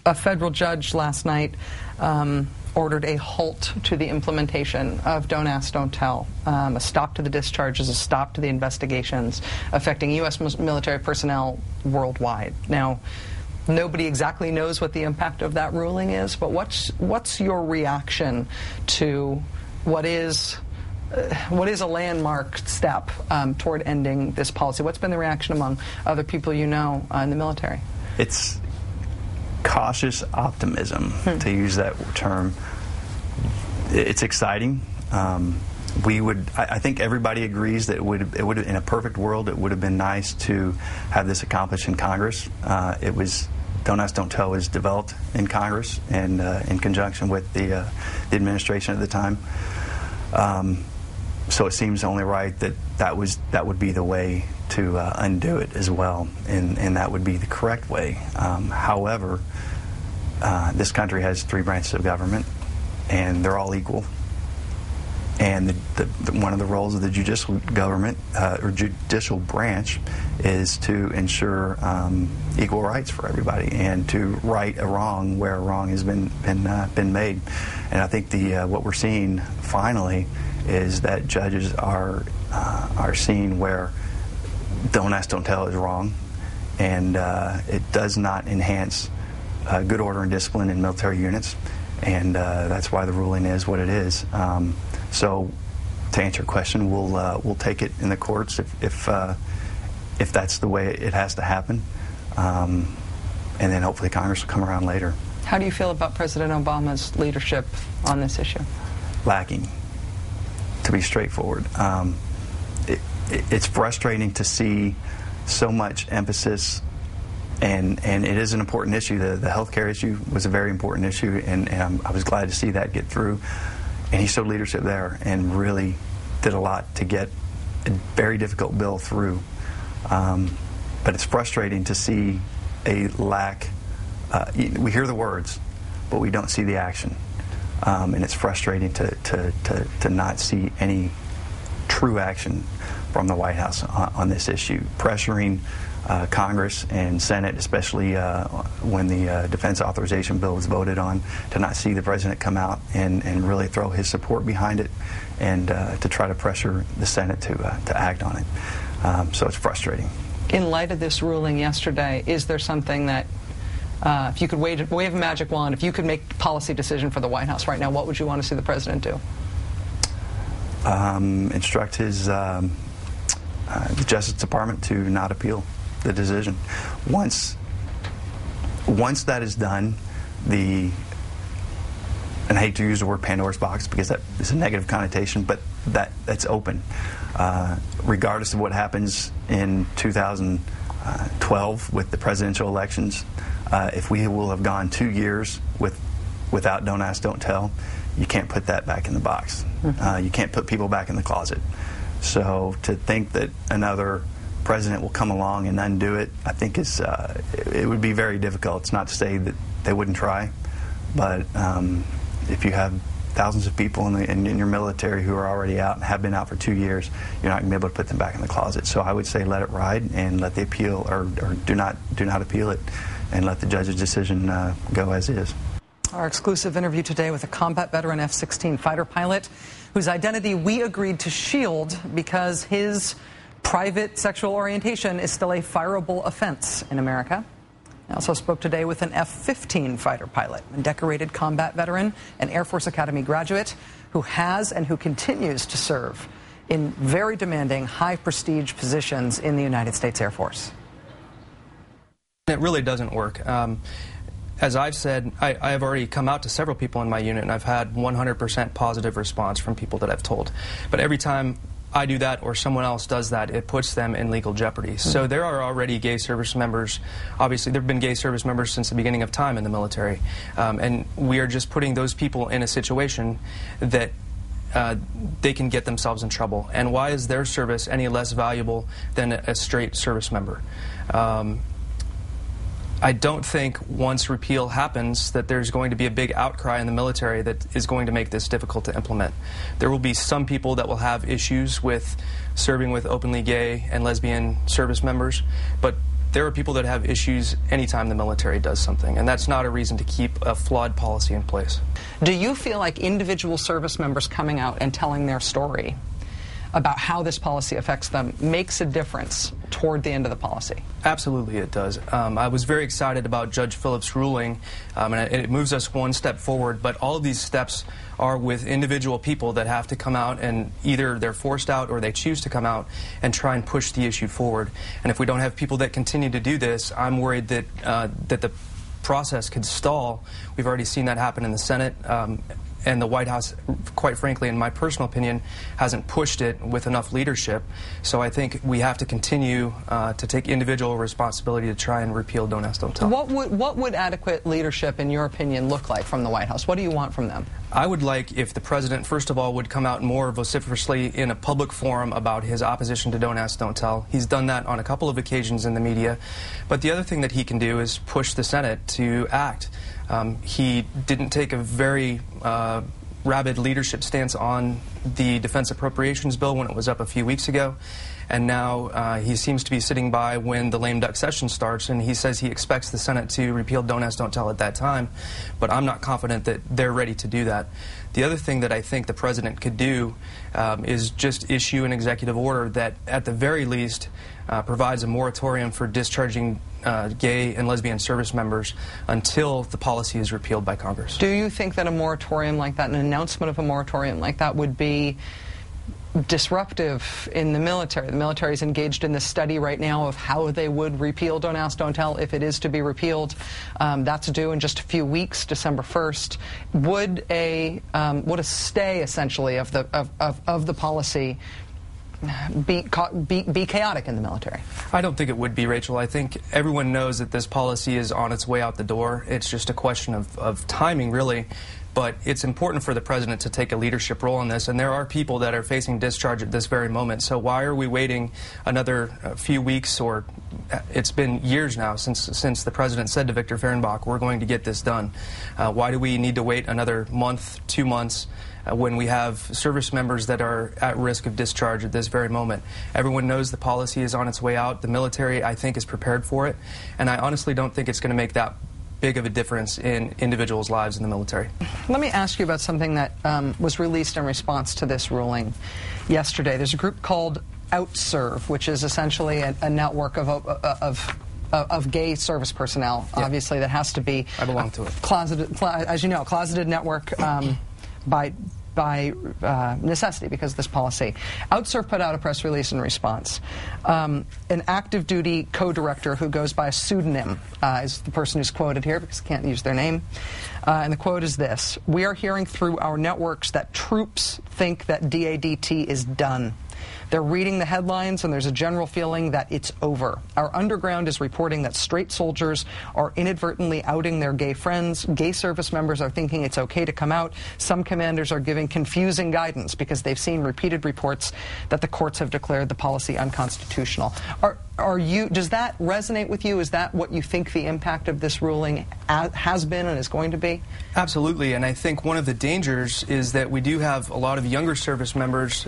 A federal judge last night ordered a halt to the implementation of Don't Ask, Don't Tell, a stop to the discharges, a stop to the investigations affecting U.S. military personnel worldwide. Now, nobody exactly knows what the impact of that ruling is, but what's your reaction to what is a landmark step toward ending this policy? What's been the reaction among other people you know in the military? It's cautious optimism, to use that term. It's exciting. I think everybody agrees that it would, in a perfect world, it would have been nice to have this accomplished in Congress. Don't Ask, Don't Tell was developed in Congress and in conjunction with the administration at the time. So it seems only right that would be the way to undo it as well, and that would be the correct way. However, this country has 3 branches of government, and they're all equal. And one of the roles of the judicial government or judicial branch is to ensure equal rights for everybody and to right a wrong where a wrong has been made. And I think what we're seeing finally is that judges are seeing where Don't Ask, Don't Tell is wrong, and it does not enhance good order and discipline in military units, and that's why the ruling is what it is. So, to answer your question, we'll take it in the courts if that's the way it has to happen, and then hopefully Congress will come around later. How do you feel about President Obama's leadership on this issue? Lacking, to be straightforward. It's frustrating to see so much emphasis, and it is an important issue. The health care issue was a very important issue, and I was glad to see that get through. And he showed leadership there and really did a lot to get a very difficult bill through. But it's frustrating to see a lack. We hear the words, but we don't see the action. And it's frustrating to not see any true action from the White House on this issue, pressuring Congress and Senate, especially when the defense authorization bill was voted on, to not see the president come out and really throw his support behind it, and to try to pressure the Senate to act on it. So it's frustrating. In light of this ruling yesterday, is there something that, if you could wave a magic wand, if you could make a policy decision for the White House right now, what would you want to see the president do? Instruct the Justice Department to not appeal the decision. Once that is done, and I hate to use the word Pandora's box because that is a negative connotation, but that's open. Regardless of what happens in 2012 with the presidential elections, if we will have gone 2 years without Don't Ask, Don't Tell, you can't put that back in the box. You can't put people back in the closet. So to think that another president will come along and undo it, I think it would be very difficult. It's not to say that they wouldn't try, but if you have thousands of people in your military who are already out and have been out for 2 years, you're not going to be able to put them back in the closet. So I would say let it ride and let the appeal, or do not appeal it, and let the judge's decision go as is. Our exclusive interview today with a combat veteran F-16 fighter pilot whose identity we agreed to shield because his private sexual orientation is still a fireable offense in America. I also spoke today with an F-15 fighter pilot, a decorated combat veteran, an Air Force Academy graduate who has and who continues to serve in very demanding, high-prestige positions in the United States Air Force. It really doesn't work. As I've said, I have already come out to several people in my unit, and I've had 100% positive response from people that I've told. But every time I do that or someone else does that, it puts them in legal jeopardy. So there are already gay service members. Obviously, there have been gay service members since the beginning of time in the military. And we are just putting those people in a situation that they can get themselves in trouble. And why is their service any less valuable than a straight service member? I don't think once repeal happens that there's going to be a big outcry in the military that is going to make this difficult to implement. There will be some people that will have issues with serving with openly gay and lesbian service members, but there are people that have issues anytime the military does something, and that's not a reason to keep a flawed policy in place. Do you feel like individual service members coming out and telling their story about how this policy affects them makes a difference toward the end of the policy? Absolutely it does. I was very excited about Judge Phillips' ruling, and it moves us one step forward, but all of these steps are with individual people that have to come out, and either they're forced out or they choose to come out and try and push the issue forward. And if we don't have people that continue to do this, I'm worried that that the process could stall. We've already seen that happen in the Senate. And the White House, quite frankly, in my personal opinion, hasn't pushed it with enough leadership. So I think we have to continue to take individual responsibility to try and repeal Don't Ask, Don't Tell. What would adequate leadership, in your opinion, look like from the White House? What do you want from them? I would like if the president, first of all, would come out more vociferously in a public forum about his opposition to Don't Ask, Don't Tell. He's done that on a couple of occasions in the media. But the other thing that he can do is push the Senate to act. He didn't take a very rabid leadership stance on the defense appropriations bill when it was up a few weeks ago, and now he seems to be sitting by when the lame duck session starts, and he says he expects the Senate to repeal Don't Ask, Don't Tell at that time, but I'm not confident that they're ready to do that. The other thing that I think the president could do is just issue an executive order that, at the very least, provides a moratorium for discharging gay and lesbian service members until the policy is repealed by Congress. Do you think that a moratorium like that, an announcement of a moratorium like that, would be disruptive in the military? The military is engaged in this study right now of how they would repeal Don't Ask, Don't Tell if it is to be repealed. That's due in just a few weeks, December 1st. Would a stay, essentially, of the policy be chaotic in the military? I don't think it would be, Rachel. I think everyone knows that this policy is on its way out the door. It's just a question of timing, really. But it's important for the president to take a leadership role in this, and there are people that are facing discharge at this very moment. So why are we waiting another few weeks, or it's been years now since the president said to Victor Fehrenbach, we're going to get this done. Why do we need to wait another month, 2 months, when we have service members that are at risk of discharge at this very moment? Everyone knows the policy is on its way out. The military, I think, is prepared for it, and I honestly don't think it's going to make that big of a difference in individuals' lives in the military. Let me ask you about something that was released in response to this ruling yesterday. There's a group called OutServe, which is essentially a network of gay service personnel. Yep. Obviously, that has to be. I belong to it. As you know, closeted network by necessity because of this policy. OutServe put out a press release in response. An active duty co-director who goes by a pseudonym is the person who's quoted here because I can't use their name. And the quote is this: "We are hearing through our networks that troops think that DADT is done. They're reading the headlines, and there's a general feeling that it's over. Our underground is reporting that straight soldiers are inadvertently outing their gay friends. Gay service members are thinking it's okay to come out. Some commanders are giving confusing guidance because they've seen repeated reports that the courts have declared the policy unconstitutional." Does that resonate with you? Is that what you think the impact of this ruling has been and is going to be? Absolutely, and I think one of the dangers is that we do have a lot of younger service members,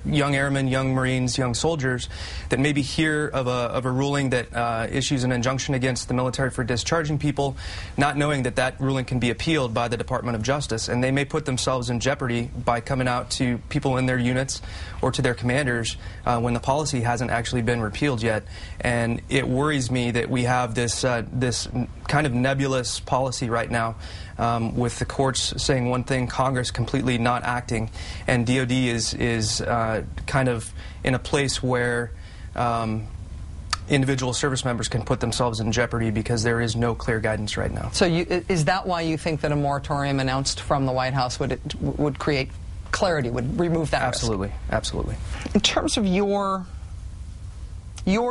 young airmen, young Marines, young soldiers, that maybe hear of a ruling that issues an injunction against the military for discharging people, not knowing that that ruling can be appealed by the Department of Justice, and they may put themselves in jeopardy by coming out to people in their units or to their commanders when the policy hasn't actually been repealed yet. And it worries me that we have this this kind of nebulous policy right now, with the courts saying one thing, Congress completely not acting, and DOD is kind of in a place where individual service members can put themselves in jeopardy because there is no clear guidance right now. So is that why you think that a moratorium announced from the White House would create clarity, would remove that Absolutely, risk? Absolutely. In terms of your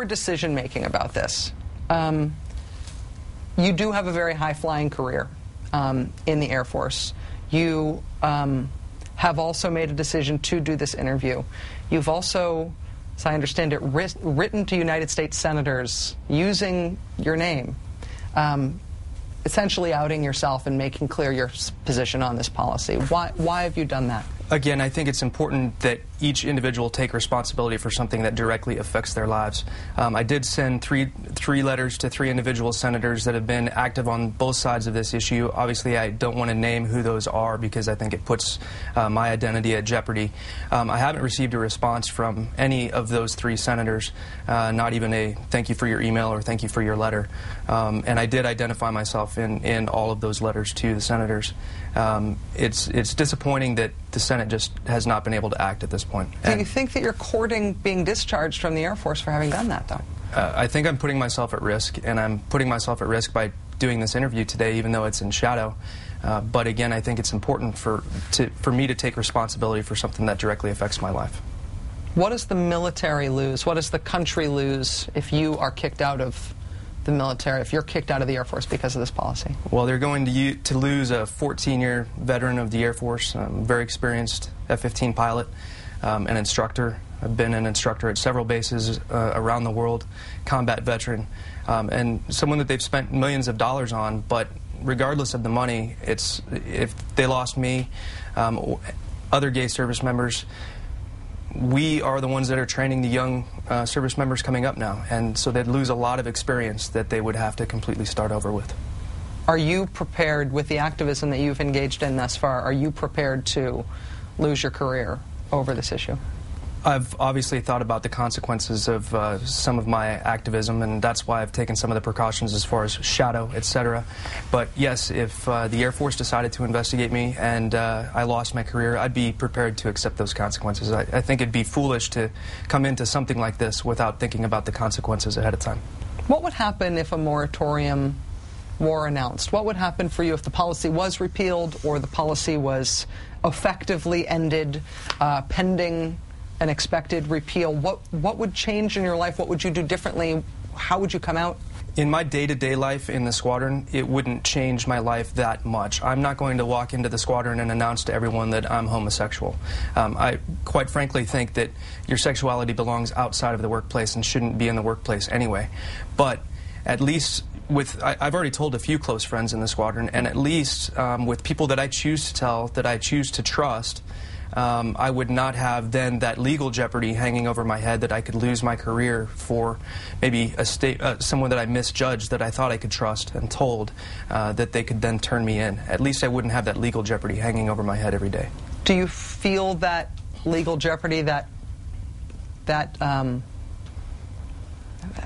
decision-making about this, you do have a very high-flying career in the Air Force. You have also made a decision to do this interview. You've also, as I understand it, written to United States senators using your name, essentially outing yourself and making clear your position on this policy. Why have you done that? Again, I think it's important that each individual take responsibility for something that directly affects their lives. I did send three letters to 3 individual senators that have been active on both sides of this issue. Obviously, I don't want to name who those are because I think it puts my identity at jeopardy. I haven't received a response from any of those 3 senators, not even a thank you for your email or thank you for your letter. And I did identify myself in all of those letters to the senators. It's disappointing that the Senate just has not been able to act at this point. Do you think that you're courting being discharged from the Air Force for having done that, though? I think I'm putting myself at risk, and I'm putting myself at risk by doing this interview today, even though it's in shadow. But again, I think it's important for me to take responsibility for something that directly affects my life. What does the military lose? What does the country lose if you are kicked out of the military, if you're kicked out of the Air Force because of this policy? Well, they're going to lose a 14-year veteran of the Air Force, very experienced F-15 pilot, an instructor. I've been an instructor at several bases around the world, combat veteran, and someone that they've spent millions of dollars on. But regardless of the money, if they lost me, other gay service members, we are the ones that are training the young service members coming up now, and so they'd lose a lot of experience that they would have to completely start over with. Are you prepared, with the activism that you've engaged in thus far, are you prepared to lose your career over this issue? I've obviously thought about the consequences of some of my activism, and that's why I've taken some of the precautions as far as shadow, etc. But yes, if the Air Force decided to investigate me and I lost my career, I'd be prepared to accept those consequences. I think it'd be foolish to come into something like this without thinking about the consequences ahead of time. What would happen if a moratorium were announced? What would happen for you if the policy was repealed or the policy was effectively ended pending an expected repeal? What would change in your life? What would you do differently? How would you come out? In my day-to-day life in the squadron, it wouldn't change my life that much. I'm not going to walk into the squadron and announce to everyone that I'm homosexual. I quite frankly think that your sexuality belongs outside of the workplace and shouldn't be in the workplace anyway. But at least I've already told a few close friends in the squadron, and at least with people that I choose to tell, that I choose to trust, I would not have then that legal jeopardy hanging over my head that I could lose my career for maybe someone that I misjudged that I thought I could trust and told that they could then turn me in. At least I wouldn't have that legal jeopardy hanging over my head every day. Do you feel that legal jeopardy, that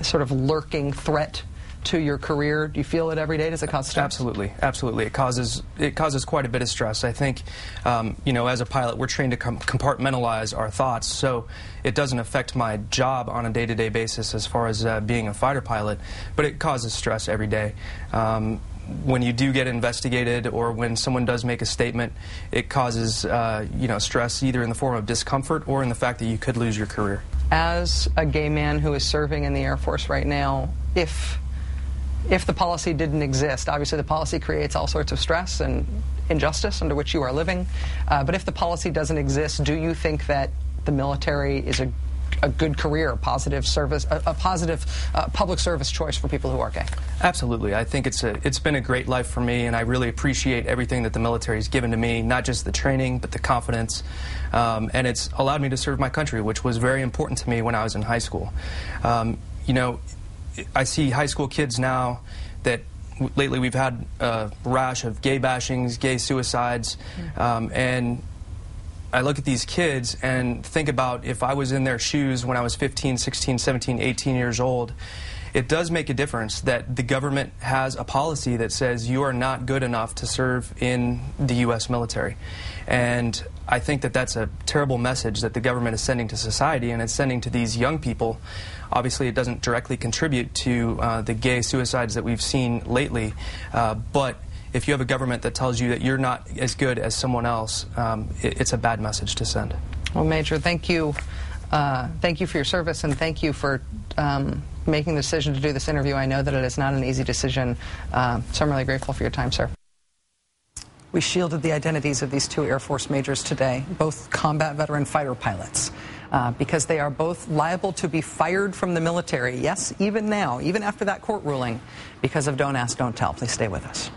sort of lurking threat to your career? Do you feel it every day? Does it cause stress? Absolutely, absolutely. It causes quite a bit of stress. I think, you know, as a pilot, we're trained to compartmentalize our thoughts, so it doesn't affect my job on a day-to-day basis as far as being a fighter pilot, but it causes stress every day. When you do get investigated or when someone does make a statement, it causes you know, stress either in the form of discomfort or in the fact that you could lose your career. As a gay man who is serving in the Air Force right now, if the policy didn't exist, obviously the policy creates all sorts of stress and injustice under which you are living, but if the policy doesn't exist, do you think that the military is a good career, a positive service, a positive public service choice for people who are gay? Absolutely. I think it's been a great life for me, and I really appreciate everything that the military has given to me, not just the training, but the confidence, and it's allowed me to serve my country, which was very important to me when I was in high school. You know, I see high school kids now that lately we've had a rash of gay bashings, gay suicides, and I look at these kids and think about if I was in their shoes when I was 15, 16, 17, 18 years old. It does make a difference that the government has a policy that says you are not good enough to serve in the U.S. military. And I think that that's a terrible message that the government is sending to society, and it's sending to these young people. Obviously, it doesn't directly contribute to the gay suicides that we've seen lately, but if you have a government that tells you that you're not as good as someone else, it's a bad message to send. Well, Major, thank you. Thank you for your service, and thank you for making the decision to do this interview. I know that it is not an easy decision, so I'm really grateful for your time, sir. We shielded the identities of these 2 Air Force majors today, both combat veteran fighter pilots, because they are both liable to be fired from the military, yes, even now, even after that court ruling, because of Don't Ask, Don't Tell. Please stay with us.